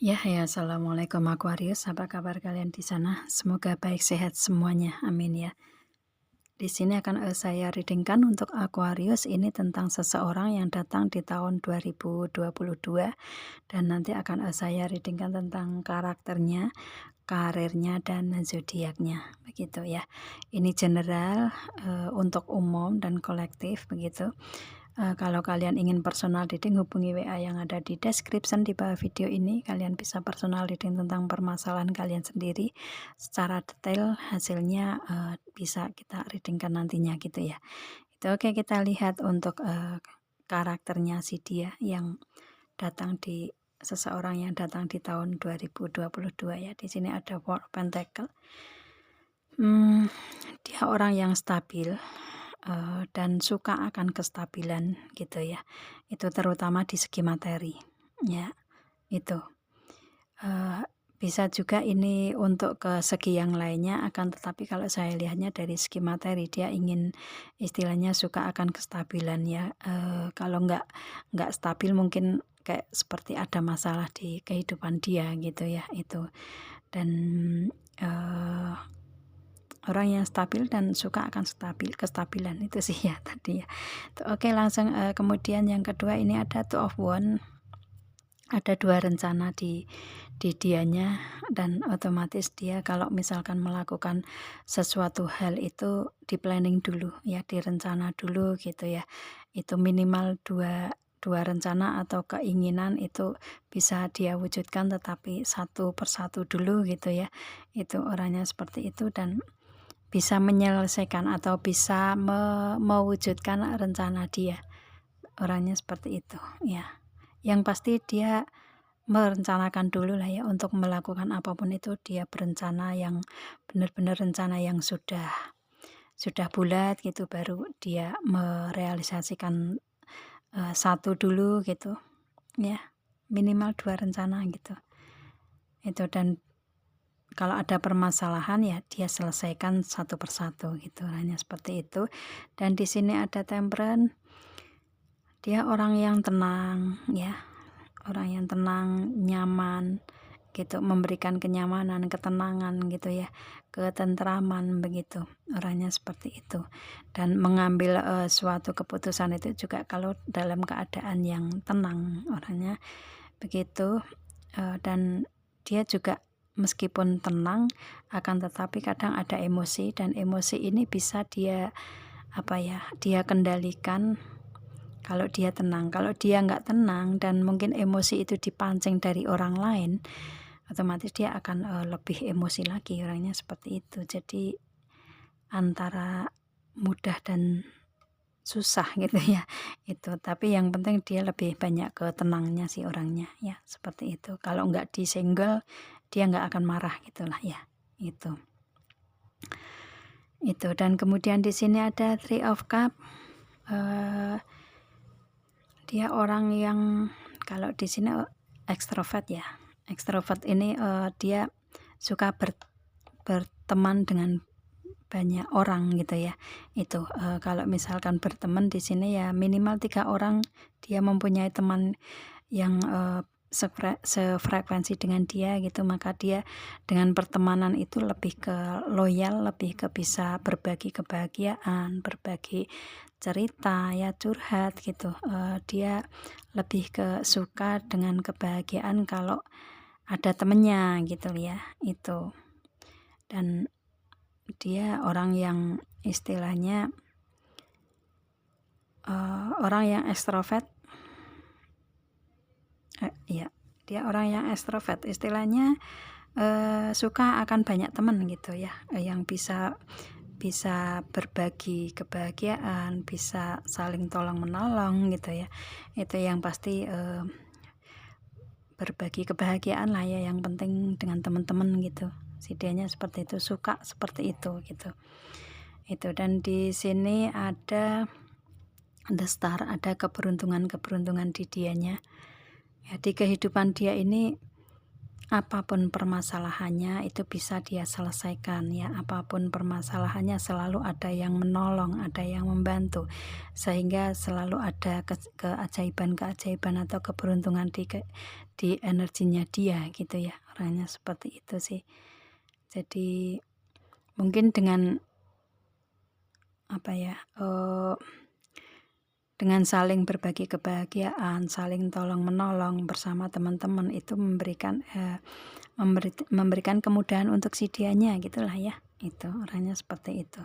Assalamualaikum Aquarius, apa kabar kalian di sana? Semoga baik sehat semuanya, amin ya. Di sini akan saya readingkan untuk Aquarius ini tentang seseorang yang datang di tahun 2022 dan nanti akan saya readingkan tentang karakternya, karirnya dan zodiaknya, begitu ya. Ini general untuk umum dan kolektif begitu. Kalau kalian ingin personal reading, hubungi WA yang ada di description di bawah video ini. Kalian bisa personal reading tentang permasalahan kalian sendiri secara detail, hasilnya bisa kita readingkan nantinya gitu ya. Oke, kita lihat untuk karakternya si dia yang datang di seseorang yang datang di tahun 2022 ya. Di sini ada Four Pentacle. Dia orang yang stabil dan suka akan kestabilan gitu ya. Itu terutama di segi materi ya. Itu bisa juga ini untuk ke segi yang lainnya, akan tetapi kalau saya lihatnya dari segi materi dia ingin istilahnya suka akan kestabilan ya. Kalau nggak stabil mungkin kayak seperti ada masalah di kehidupan dia gitu ya itu. Dan orang yang stabil dan suka akan kestabilan itu sih ya tadi ya. Oke, langsung kemudian yang kedua ini ada Two of Wands. Ada dua rencana di dianya, dan otomatis dia kalau misalkan melakukan sesuatu hal itu di planning dulu ya, direncana dulu gitu ya. Itu minimal dua rencana atau keinginan itu bisa dia wujudkan, tetapi satu persatu dulu gitu ya. Itu orangnya seperti itu dan bisa menyelesaikan atau bisa mewujudkan rencana dia. Orangnya seperti itu ya. Yang pasti dia merencanakan dulu lah ya, untuk melakukan apapun itu dia berencana yang benar-benar rencana yang sudah bulat gitu, baru dia merealisasikan satu dulu gitu ya, minimal dua rencana gitu. Itu, dan kalau ada permasalahan ya dia selesaikan satu persatu gitu, hanya seperti itu. Dan di sini ada Temperance. Dia orang yang tenang ya, orang yang tenang, nyaman gitu, memberikan kenyamanan, ketenangan gitu ya, ketentraman begitu. Orangnya seperti itu. Dan mengambil suatu keputusan itu juga kalau dalam keadaan yang tenang, orangnya begitu. Dan dia juga meskipun tenang akan tetapi kadang ada emosi, dan emosi ini bisa dia dia kendalikan kalau dia tenang. Kalau dia nggak tenang dan mungkin emosi itu dipancing dari orang lain, otomatis dia akan lebih emosi lagi, orangnya seperti itu. Jadi antara mudah dan susah gitu ya itu, tapi yang penting dia lebih banyak ke tenangnya si orangnya ya, seperti itu. Kalau nggak disenggol dia nggak akan marah gitulah ya, itu. Dan kemudian di sini ada Three of Cup. Dia orang yang kalau di sini ekstrovert ya. Ekstrovert ini dia suka berteman dengan banyak orang gitu ya. Itu kalau misalkan berteman di sini ya minimal 3 orang, dia mempunyai teman yang sefrekuensi dengan dia gitu, maka dia dengan pertemanan itu lebih ke loyal, lebih ke bisa berbagi kebahagiaan, berbagi cerita ya, curhat gitu. Dia lebih ke suka dengan kebahagiaan kalau ada temennya gitu ya, itu. Dan dia orang yang istilahnya orang yang ekstrovert. Ya, dia orang yang ekstrovert, istilahnya suka akan banyak teman gitu ya, yang bisa berbagi kebahagiaan, bisa saling tolong menolong gitu ya. Itu yang pasti berbagi kebahagiaan lah ya, yang penting dengan teman-teman gitu. Si dianya seperti itu, suka seperti itu gitu. Dan di sini ada The Star, ada keberuntungan di dianya. Ya, di kehidupan dia ini apapun permasalahannya itu bisa dia selesaikan ya, apapun permasalahannya selalu ada yang menolong, ada yang membantu, sehingga selalu ada keajaiban atau keberuntungan di energinya dia gitu ya, orangnya seperti itu sih. Jadi mungkin dengan dengan saling berbagi kebahagiaan, saling tolong menolong bersama teman-teman itu memberikan kemudahan untuk si dianya gitulah ya. Itu orangnya seperti itu.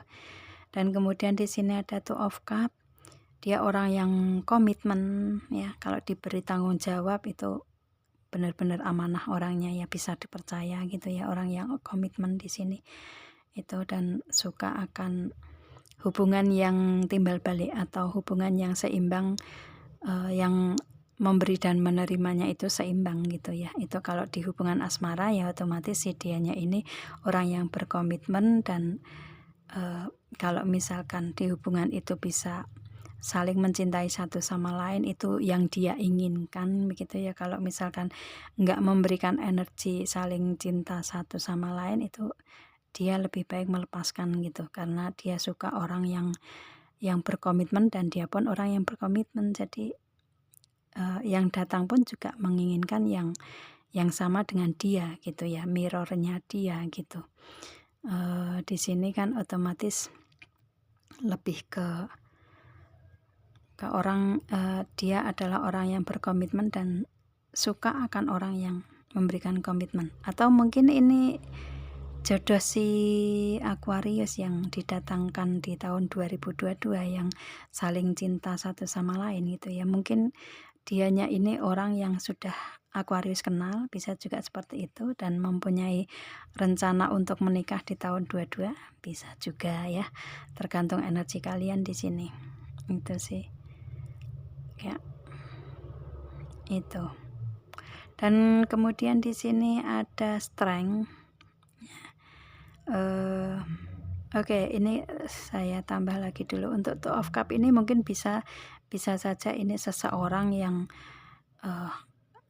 Dan kemudian di sini ada Two of Cup. Dia orang yang komitmen ya, kalau diberi tanggung jawab itu benar-benar amanah orangnya ya, bisa dipercaya gitu ya, orang yang komitmen di sini itu, dan suka akan hubungan yang timbal balik atau hubungan yang seimbang, yang memberi dan menerimanya itu seimbang gitu ya. Itu kalau di hubungan asmara ya otomatis si dianya ini orang yang berkomitmen, dan kalau misalkan di hubungan itu bisa saling mencintai satu sama lain, itu yang dia inginkan begitu ya. Kalau misalkan nggak memberikan energi saling cinta satu sama lain, itu dia lebih baik melepaskan gitu, karena dia suka orang yang berkomitmen dan dia pun orang yang berkomitmen. Jadi yang datang pun juga menginginkan yang sama dengan dia gitu ya, mirrornya dia gitu. Di sini kan otomatis lebih ke orang, dia adalah orang yang berkomitmen dan suka akan orang yang memberikan komitmen. Atau mungkin ini jodoh si Aquarius yang didatangkan di tahun 2022 yang saling cinta satu sama lain gitu ya. Mungkin dianya ini orang yang sudah Aquarius kenal, bisa juga seperti itu, dan mempunyai rencana untuk menikah di tahun 22, bisa juga ya. Tergantung energi kalian di sini. Itu sih. Ya. Itu. Dan kemudian di sini ada Strength. Oke, ini saya tambah lagi dulu untuk Two of Cup ini. Mungkin bisa saja ini seseorang yang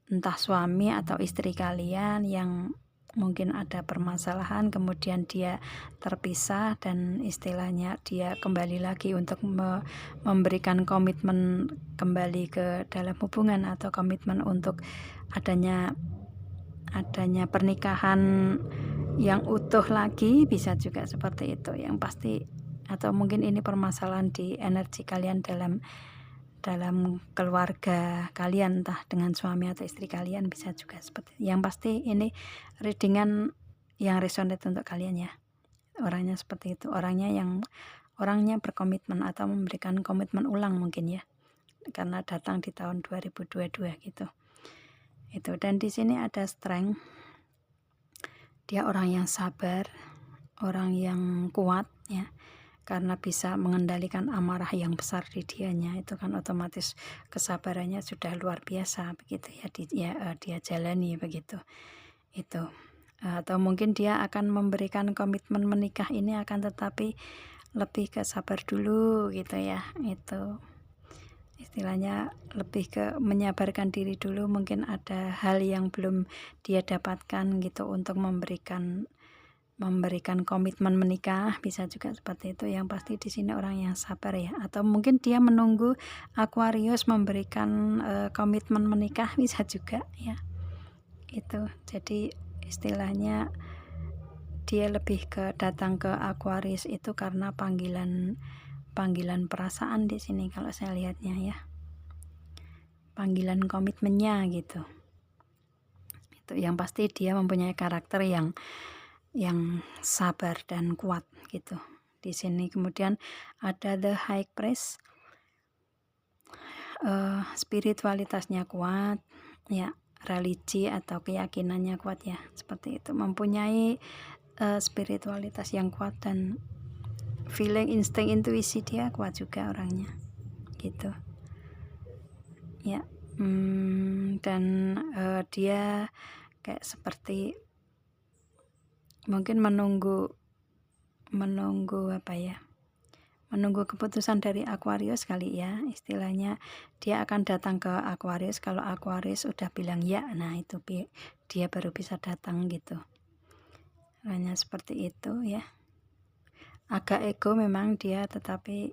entah suami atau istri kalian yang mungkin ada permasalahan, kemudian dia terpisah dan istilahnya dia kembali lagi untuk memberikan komitmen kembali ke dalam hubungan, atau komitmen untuk adanya pernikahan yang utuh lagi, bisa juga seperti itu. Yang pasti, atau mungkin ini permasalahan di energi kalian dalam keluarga kalian, entah dengan suami atau istri kalian, bisa juga seperti itu. Yang pasti ini readingan yang resonate untuk kalian ya. Orangnya seperti itu, orangnya berkomitmen atau memberikan komitmen ulang mungkin ya, karena datang di tahun 2022 gitu. Itu. Dan di sini ada Strength. Dia orang yang sabar, orang yang kuat ya, karena bisa mengendalikan amarah yang besar di dianya. Itu kan otomatis kesabarannya sudah luar biasa begitu ya, dia jalani begitu. Itu. Atau mungkin dia akan memberikan komitmen menikah ini, akan tetapi lebih ke sabar dulu gitu ya. Itu istilahnya lebih ke menyabarkan diri dulu, mungkin ada hal yang belum dia dapatkan gitu untuk memberikan komitmen menikah, bisa juga seperti itu. Yang pasti di sini orang yang sabar ya, atau mungkin dia menunggu Aquarius memberikan komitmen menikah, bisa juga ya. Itu. Jadi istilahnya dia lebih ke datang ke Aquarius itu karena panggilan perasaan di sini kalau saya lihatnya ya. Panggilan komitmennya gitu. Itu. Yang pasti dia mempunyai karakter yang sabar dan kuat gitu. Di sini kemudian ada The High Priest. Spiritualitasnya kuat ya, religi atau keyakinannya kuat ya, seperti itu. Mempunyai spiritualitas yang kuat, dan feeling, insting, intuisi dia kuat juga orangnya gitu ya. Dan dia kayak seperti mungkin menunggu menunggu keputusan dari Aquarius kali ya, istilahnya. Dia akan datang ke Aquarius kalau Aquarius udah bilang ya, nah itu dia baru bisa datang gitu. Hanya seperti itu ya. Agak ego memang dia, tetapi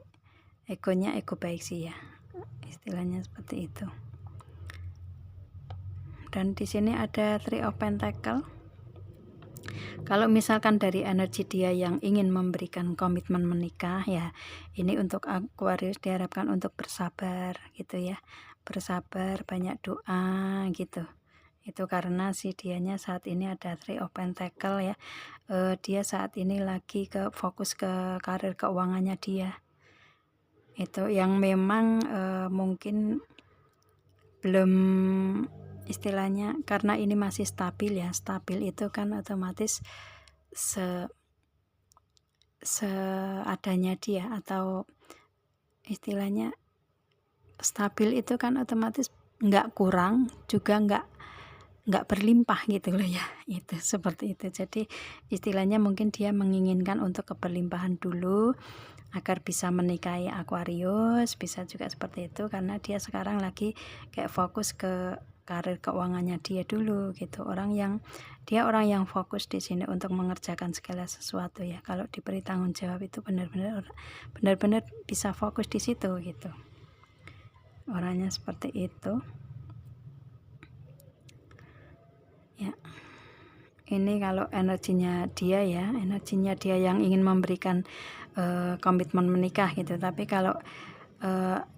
egonya ego baik sih ya, istilahnya seperti itu. dan di sini ada Three of Pentacle. Kalau misalkan dari energi dia yang ingin memberikan komitmen menikah ya, ini untuk Aquarius diharapkan untuk bersabar gitu ya, bersabar, banyak doa gitu. Itu karena si dianya saat ini ada Three of Pentacle ya, dia saat ini lagi fokus ke karir keuangannya dia. Itu yang memang mungkin belum, istilahnya karena ini masih stabil ya, stabil itu kan otomatis seadanya dia, atau istilahnya stabil itu kan otomatis nggak kurang juga nggak berlimpah gitu loh ya, itu seperti itu. Jadi istilahnya mungkin dia menginginkan untuk keberlimpahan dulu agar bisa menikahi Aquarius, bisa juga seperti itu karena dia sekarang lagi kayak fokus ke karir keuangannya dia dulu gitu. Orang yang fokus di sini untuk mengerjakan segala sesuatu ya. Kalau diberi tanggung jawab itu benar-benar bisa fokus di situ gitu. Orangnya seperti itu. Ya. Ini kalau energinya dia ya, energinya dia yang ingin memberikan komitmen menikah gitu. Tapi kalau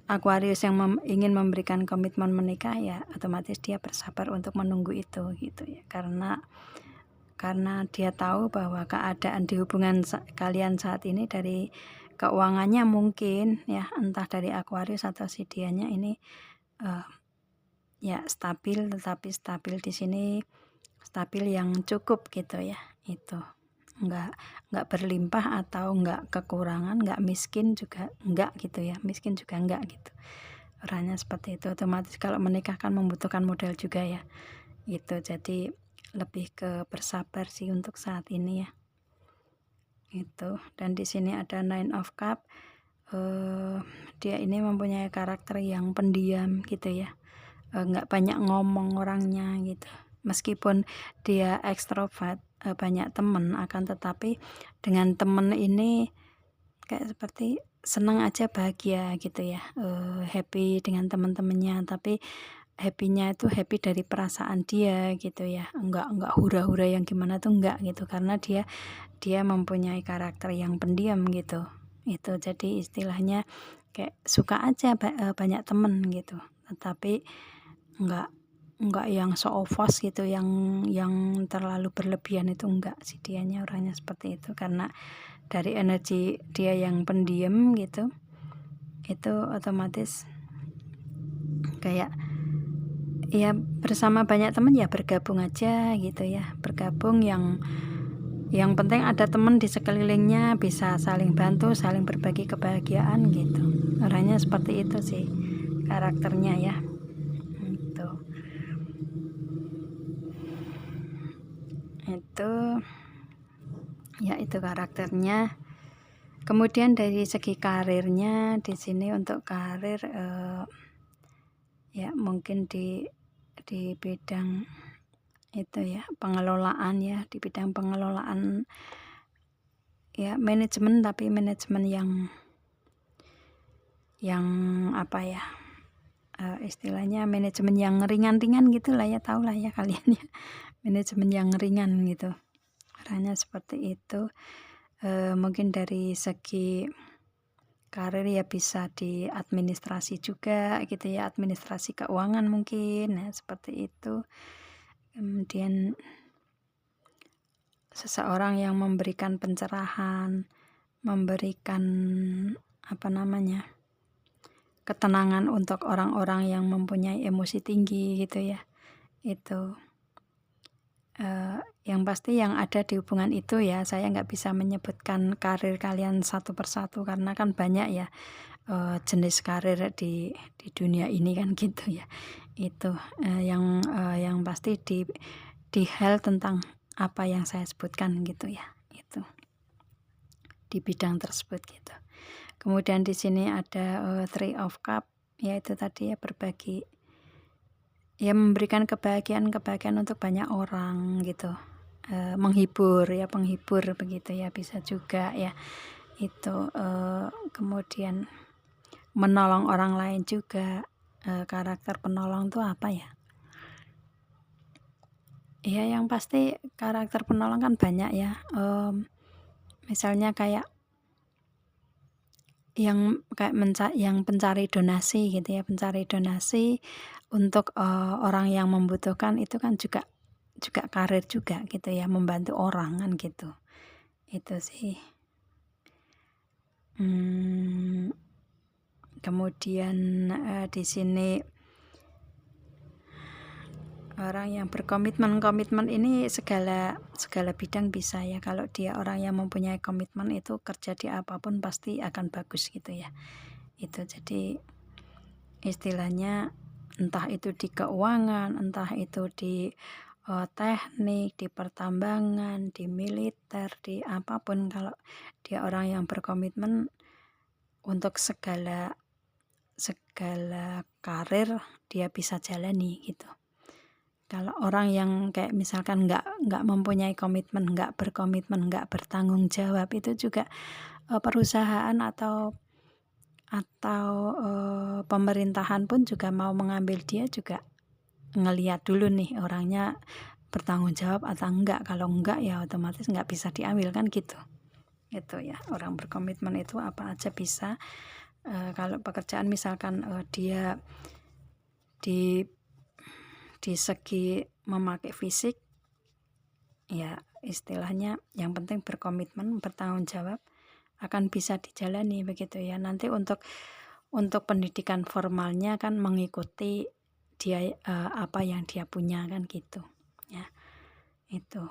Aquarius yang ingin memberikan komitmen menikah ya otomatis dia bersabar untuk menunggu itu gitu ya, karena dia tahu bahwa keadaan di hubungan kalian saat ini dari keuangannya mungkin ya, entah dari Aquarius atau si dianya ini ya stabil, tetapi stabil di sini stabil yang cukup gitu ya, itu nggak berlimpah atau nggak kekurangan, nggak miskin juga nggak gitu ya, miskin juga nggak gitu. Orangnya seperti itu. Otomatis kalau menikah kan membutuhkan modal juga ya, gitu. Jadi lebih ke bersabar sih untuk saat ini ya, itu. Dan di sini ada Nine of Cup. Dia ini mempunyai karakter yang pendiam gitu ya, nggak banyak ngomong orangnya gitu. Meskipun dia ekstrovert, banyak temen, akan tetapi dengan temen ini kayak seperti senang aja, bahagia gitu ya, happy dengan teman-temannya, tapi happy-nya itu happy dari perasaan dia gitu ya, enggak hura-hura yang gimana tuh enggak gitu, karena dia mempunyai karakter yang pendiam gitu. Itu jadi istilahnya kayak suka aja banyak temen gitu, tetapi enggak yang show off gitu, yang terlalu berlebihan, itu enggak sih dianya, orangnya seperti itu. Karena dari energi dia yang pendiam gitu, itu otomatis kayak ya bersama banyak teman ya bergabung aja gitu ya, bergabung yang penting ada teman di sekelilingnya, bisa saling bantu, saling berbagi kebahagiaan gitu. Orangnya seperti itu sih karakternya ya. Itu ya, itu karakternya. Kemudian dari segi karirnya di sini untuk karir ya mungkin di bidang itu ya, pengelolaan ya, di bidang pengelolaan ya, manajemen, tapi manajemen yang apa ya, istilahnya manajemen yang ringan-ringan gitulah ya, tau lah ya kalian ya, manajemen yang ringan gitu. Caranya seperti itu. Mungkin dari segi karir ya bisa di administrasi juga gitu ya, administrasi keuangan mungkin ya, seperti itu. Kemudian seseorang yang memberikan pencerahan, memberikan ketenangan untuk orang-orang yang mempunyai emosi tinggi gitu ya. Itu yang pasti yang ada di hubungan itu ya, saya nggak bisa menyebutkan karir kalian satu persatu karena kan banyak ya jenis karir di dunia ini kan gitu ya. Itu yang pasti di hal tentang apa yang saya sebutkan gitu ya, itu di bidang tersebut gitu. Kemudian di sini ada Three of Cup, yaitu tadi ya berbagi ya, memberikan kebahagiaan untuk banyak orang gitu, menghibur ya, penghibur begitu ya, bisa juga ya itu. Kemudian menolong orang lain juga, karakter penolong tuh apa ya, Ya yang pasti karakter penolong kan banyak ya, misalnya kayak yang pencari donasi gitu ya, pencari donasi untuk, orang yang membutuhkan itu kan juga juga karir juga gitu ya, membantu orang kan gitu. Itu sih. Kemudian, di sini orang yang berkomitmen, komitmen ini segala bidang bisa ya, kalau dia orang yang mempunyai komitmen itu kerja di apapun pasti akan bagus gitu ya. Itu jadi istilahnya entah itu di keuangan, entah itu di teknik, di pertambangan, di militer, di apapun, kalau dia orang yang berkomitmen untuk segala karir dia bisa jalani gitu. Kalau orang yang kayak misalkan nggak mempunyai komitmen, nggak berkomitmen, nggak bertanggung jawab, itu juga perusahaan atau pemerintahan pun juga mau mengambil dia juga ngelihat dulu nih orangnya bertanggung jawab atau enggak. Kalau enggak ya otomatis nggak bisa diambil kan gitu. Itu ya, orang berkomitmen itu apa aja bisa. Kalau pekerjaan misalkan dia di segi memakai fisik ya, istilahnya yang penting berkomitmen, bertanggung jawab, akan bisa dijalani begitu ya. Nanti untuk pendidikan formalnya kan mengikuti dia, apa yang dia punya kan gitu ya. Itu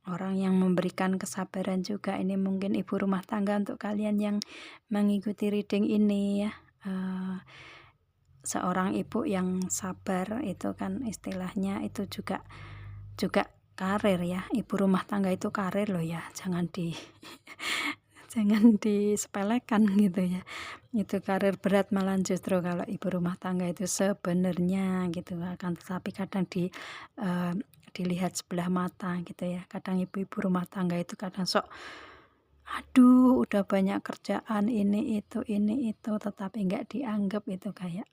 orang yang memberikan kesabaran juga, ini mungkin ibu rumah tangga untuk kalian yang mengikuti reading ini ya. Seorang ibu yang sabar itu kan istilahnya itu juga karir ya. Ibu rumah tangga itu karir loh ya, jangan disepelekan gitu ya. Itu karir berat malah justru kalau ibu rumah tangga itu sebenarnya gitu, akan tetapi kadang dilihat sebelah mata gitu ya. Kadang ibu-ibu rumah tangga itu kadang sok, aduh udah banyak kerjaan ini itu, tetapi nggak dianggap, itu kayak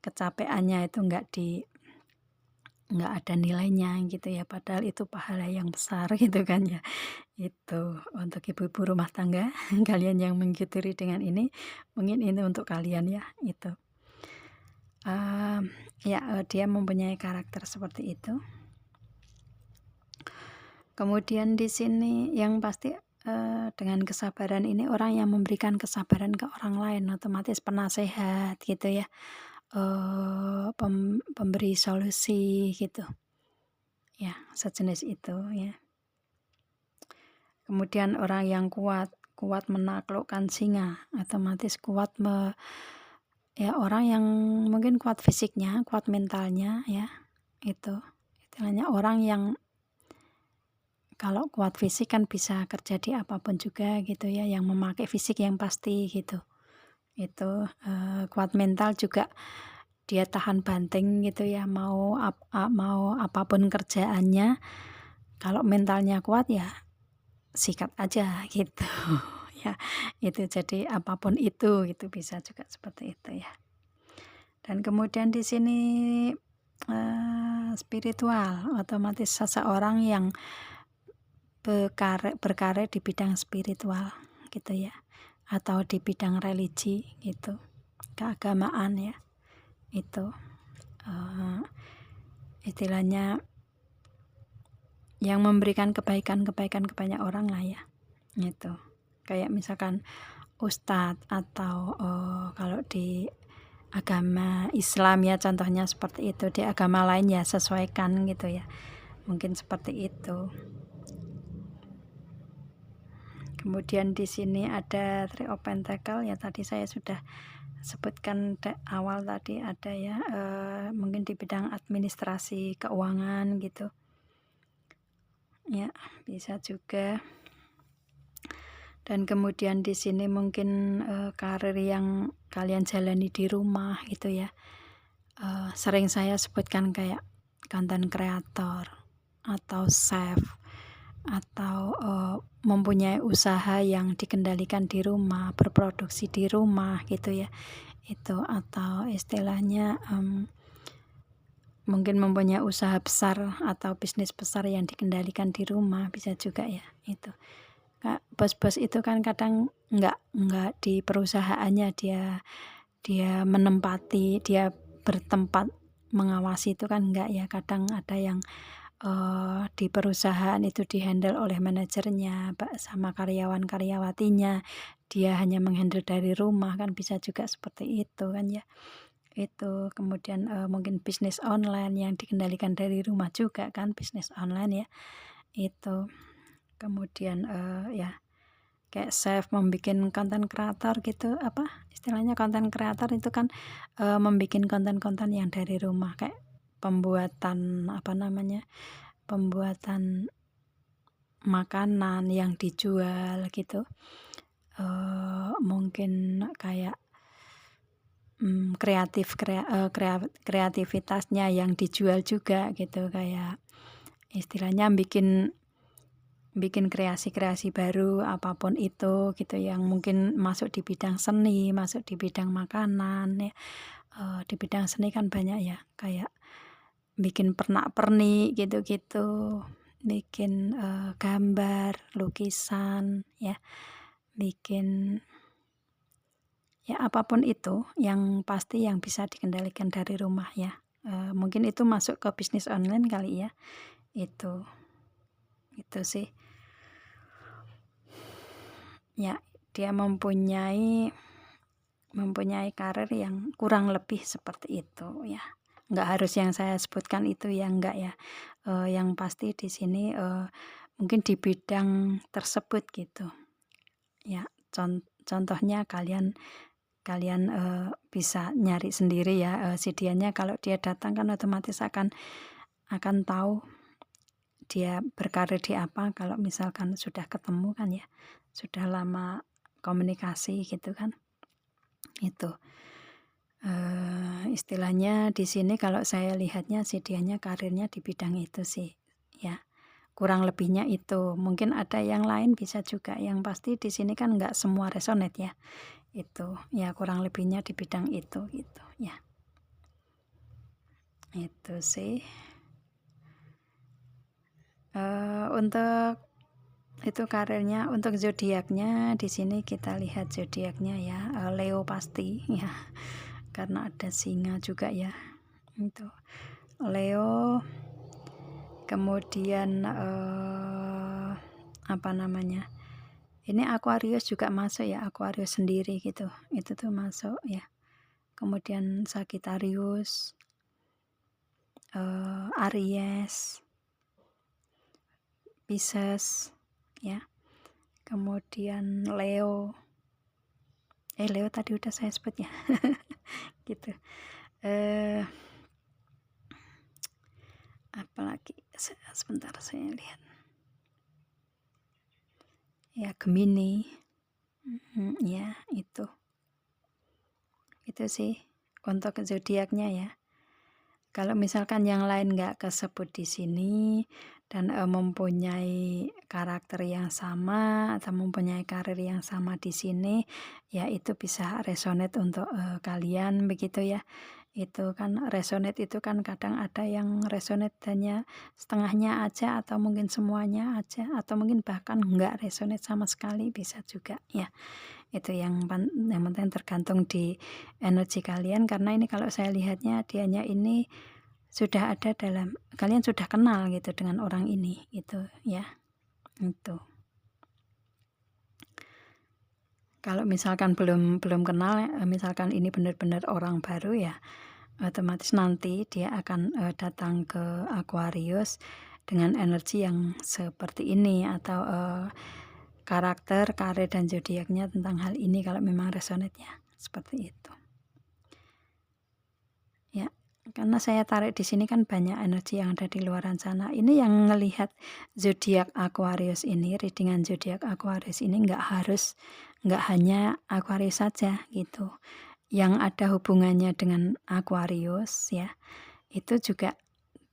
kecapeannya itu nggak ada nilainya gitu ya, padahal itu pahala yang besar gitu kan ya. Itu untuk ibu-ibu rumah tangga kalian yang mengikuti dengan ini, mungkin ini untuk kalian ya. Itu dia mempunyai karakter seperti itu. Kemudian di sini yang pasti dengan kesabaran ini, orang yang memberikan kesabaran ke orang lain, otomatis penasehat gitu ya, pemberi solusi gitu ya, sejenis itu ya. Kemudian orang yang kuat menaklukkan singa, otomatis kuat ya, orang yang mungkin kuat fisiknya, kuat mentalnya ya. Itu istilahnya orang yang kalau kuat fisik kan bisa kerja di apapun juga gitu ya, yang memakai fisik yang pasti gitu. Itu kuat mental juga, dia tahan banting gitu ya, mau apapun kerjaannya, kalau mentalnya kuat ya sikat aja gitu ya. Itu jadi apapun itu bisa juga seperti itu ya. Dan kemudian di sini spiritual, otomatis seseorang yang berkarir di bidang spiritual gitu ya, atau di bidang religi gitu, keagamaan ya. Itu istilahnya yang memberikan kebaikan ke banyak orang lah ya. Gitu, kayak misalkan ustadz atau kalau di agama Islam ya contohnya seperti itu, di agama lain ya sesuaikan gitu ya, mungkin seperti itu. Kemudian di sini ada Three of Pentacle ya, tadi saya sudah sebutkan awal tadi ada ya, mungkin di bidang administrasi keuangan gitu ya, bisa juga. Dan kemudian di sini mungkin karir yang kalian jalani di rumah gitu ya, sering saya sebutkan kayak content creator atau chef, atau mempunyai usaha yang dikendalikan di rumah, berproduksi di rumah gitu ya. Itu atau istilahnya mungkin mempunyai usaha besar atau bisnis besar yang dikendalikan di rumah, bisa juga ya itu. Bos-bos itu kan kadang nggak di perusahaannya dia menempati, dia bertempat mengawasi itu kan enggak ya, kadang ada yang di perusahaan itu dihandle oleh manajernya sama karyawan-karyawatinya, dia hanya menghandle dari rumah, kan bisa juga seperti itu kan ya. Itu kemudian mungkin bisnis online yang dikendalikan dari rumah juga kan, bisnis online ya itu. Kemudian ya kayak chef membuat konten kreator gitu, apa istilahnya, konten kreator itu kan membuat konten-konten yang dari rumah, kayak pembuatan pembuatan makanan yang dijual gitu. Mungkin kayak kreativitasnya yang dijual juga gitu, kayak istilahnya bikin kreasi-kreasi baru apapun itu gitu, yang mungkin masuk di bidang seni, masuk di bidang makanan ya. Di bidang seni kan banyak ya, kayak bikin pernak-pernik gitu-gitu, bikin gambar, lukisan ya, bikin ya apapun itu yang pasti yang bisa dikendalikan dari rumah ya. Mungkin itu masuk ke bisnis online kali ya. Itu sih ya, dia mempunyai karir yang kurang lebih seperti itu ya. Nggak harus yang saya sebutkan itu ya, enggak ya. Yang pasti di sini mungkin di bidang tersebut gitu ya. Contohnya kalian bisa nyari sendiri ya, sedianya kalau dia datang kan otomatis akan tahu dia berkarir di apa, kalau misalkan sudah ketemu kan ya, sudah lama komunikasi gitu kan. Itu istilahnya di sini kalau saya lihatnya sedianya karirnya di bidang itu sih ya, kurang lebihnya itu. Mungkin ada yang lain bisa juga, yang pasti di sini kan nggak semua resonate ya. Itu ya kurang lebihnya di bidang itu gitu ya. Itu sih. Untuk itu karirnya, untuk zodiaknya di sini kita lihat zodiaknya ya, Leo pasti ya, karena ada singa juga ya. Itu Leo, kemudian ini Aquarius juga masuk ya, Aquarius sendiri gitu, itu tuh masuk ya. Kemudian Sagittarius, Aries, Pisces ya. Kemudian Leo tadi udah saya sebut ya. Gitu. Apalagi sebentar saya lihat ya, Gemini ya, itu sih untuk zodiaknya ya. Kalau misalkan yang lain nggak kesebut di sini dan mempunyai karakter yang sama atau mempunyai karir yang sama di sini, ya itu bisa resonate untuk kalian begitu ya. Itu kan resonate itu kan kadang ada yang resonate hanya setengahnya aja, atau mungkin semuanya aja, atau mungkin bahkan nggak resonate sama sekali, bisa juga ya. Itu yang penting tergantung di energi kalian, karena ini kalau saya lihatnya dianya ini sudah ada dalam, kalian sudah kenal gitu dengan orang ini gitu ya. Itu kalau misalkan belum kenal, misalkan ini benar-benar orang baru ya, otomatis nanti dia akan datang ke Aquarius dengan energi yang seperti ini, atau karakter, karir dan zodiaknya tentang hal ini kalau memang resonate-nya seperti itu. Ya, karena saya tarik di sini kan banyak energi yang ada di luaran sana. Ini yang ngelihat zodiak Aquarius ini, readingan zodiak Aquarius ini nggak hanya Aquarius saja gitu. Yang ada hubungannya dengan Aquarius ya, itu juga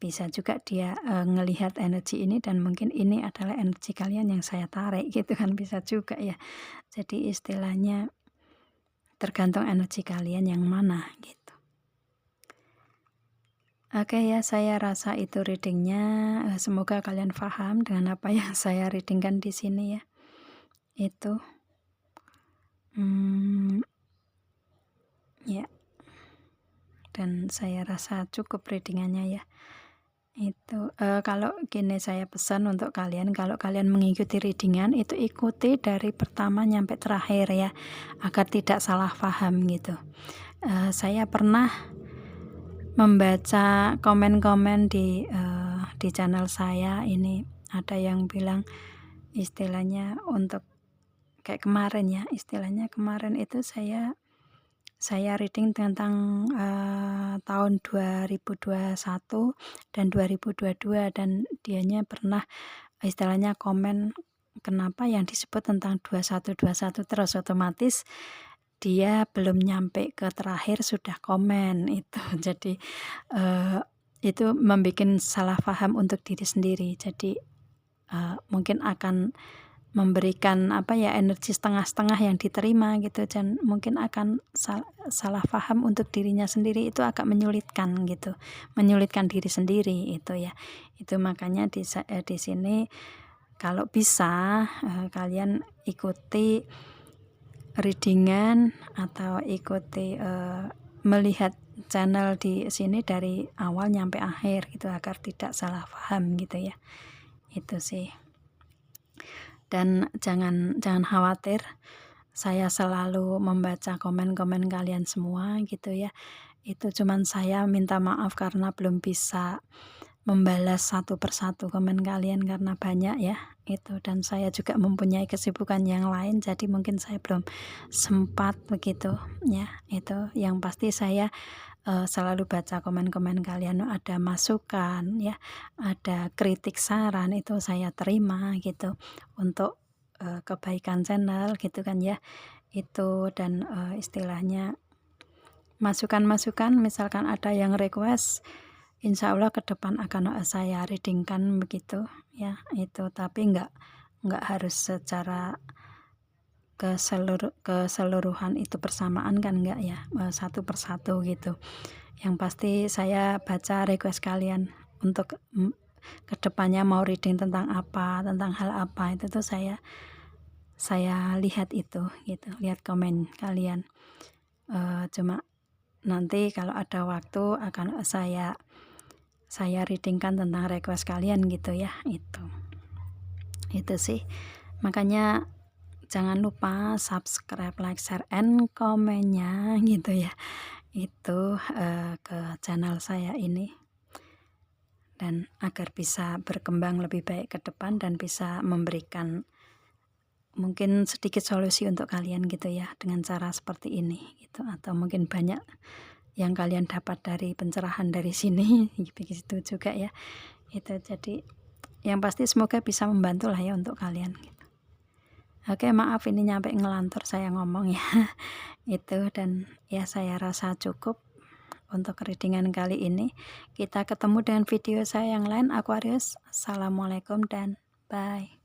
bisa juga dia ngelihat energi ini, dan mungkin ini adalah energi kalian yang saya tarik gitu kan, bisa juga ya. Jadi istilahnya tergantung energi kalian yang mana gitu. Oke ya, saya rasa itu readingnya, semoga kalian paham dengan apa yang saya readingkan di sini ya. Itu, ya, dan saya rasa cukup readingannya ya. Itu, kalau gini saya pesan untuk kalian, kalau kalian mengikuti readingan itu ikuti dari pertama nyampe terakhir ya, agar tidak salah paham gitu. Saya pernah membaca komen-komen di channel saya ini, ada yang bilang istilahnya untuk kayak kemarin ya, istilahnya kemarin itu saya reading tentang, tahun 2021 dan 2022 dan dianya pernah istilahnya komen, kenapa yang disebut tentang 2121 terus, otomatis dia belum nyampe ke terakhir sudah komen itu. Jadi, itu membuat salah paham untuk diri sendiri. Jadi, mungkin akan memberikan apa ya, energi setengah-setengah yang diterima gitu, dan mungkin akan salah paham untuk dirinya sendiri, itu agak menyulitkan gitu, menyulitkan diri sendiri itu ya. Itu makanya di sini kalau bisa, kalian ikuti readingan atau ikuti, melihat channel di sini dari awal nyampe akhir gitu, agar tidak salah paham gitu ya. Itu sih. Dan jangan khawatir, saya selalu membaca komen-komen kalian semua gitu ya. Itu cuman saya minta maaf karena belum bisa membalas satu persatu komen kalian karena banyak ya itu, dan saya juga mempunyai kesibukan yang lain, jadi mungkin saya belum sempat begitu ya. Itu yang pasti saya selalu baca komen-komen kalian, ada masukan ya, ada kritik saran, itu saya terima gitu untuk kebaikan channel gitu kan ya. Itu dan istilahnya masukan-masukan, misalkan ada yang request, insya Allah ke depan akan saya readingkan begitu ya. Itu tapi nggak harus secara keseluruhan itu bersamaan kan, enggak ya, satu persatu gitu. Yang pasti saya baca request kalian untuk kedepannya mau reading tentang apa, tentang hal apa, itu tuh saya lihat itu gitu, lihat komen kalian. Cuma nanti kalau ada waktu akan saya readingkan tentang request kalian gitu ya. Itu sih, makanya jangan lupa subscribe, like, share, and komennya gitu ya, itu ke channel saya ini, dan agar bisa berkembang lebih baik ke depan dan bisa memberikan mungkin sedikit solusi untuk kalian gitu ya, dengan cara seperti ini gitu, atau mungkin banyak yang kalian dapat dari pencerahan dari sini begitu juga ya. Itu jadi yang pasti semoga bisa membantu lah ya untuk kalian gitu. Oke, maaf ini nyampe ngelantur saya ngomong ya. Itu, dan ya saya rasa cukup untuk readingan kali ini. Kita ketemu dengan video saya yang lain, Aquarius. Assalamualaikum dan bye.